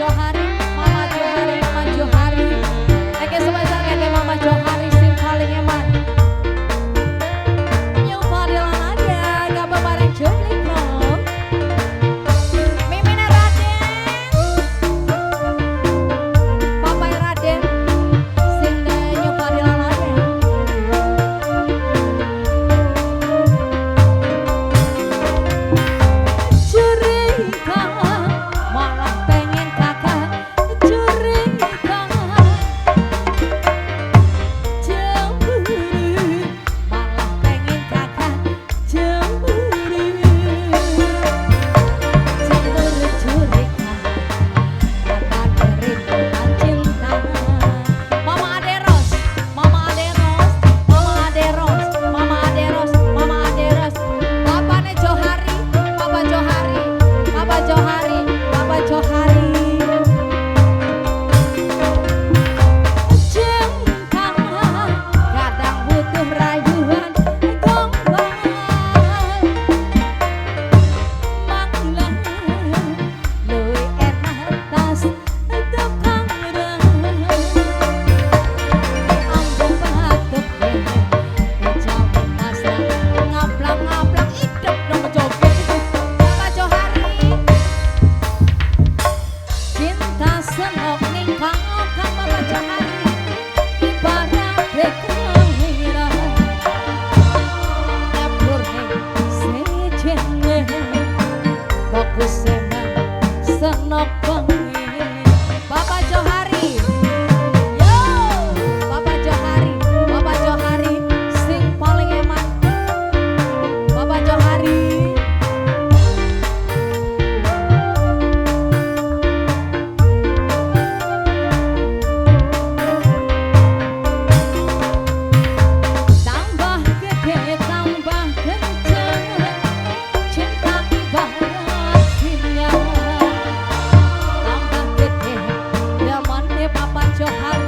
Johari, Mama Johari, Mama Johari. Oke sebesar kakek Mama Johari sing paling eman. Yang padilan aja, gak bareng jodlik dong. Mimina Raden, Papa Raden, sing denyo padilan aja. Cerita malah pengen kakak cerita cemburu malah pengen kakak cemburu cemburu cerita kata kerinduan cinta Mama Aderos Mama Aderos Mama Aderos Mama Aderos Mama Aderos Bapaknya Johari Papa Johari Papa Johari Papa Johari cinta kadang butuh rayuan gombal manglang luwih enak tas tukang rem ambung batuk kecampur pasrah ngaplang-ngaplang hidup dong joget Papa Johari cinta senok ning kang Papa Johari ibarat kelahiran nyabur ning sejene fokus emang senok bengi Papa Johari yo Papa Johari sing paling eman Papa Johari tambah gede tambah kenceng cinta ibarat sinyal tambah gede zamannya Papa Johari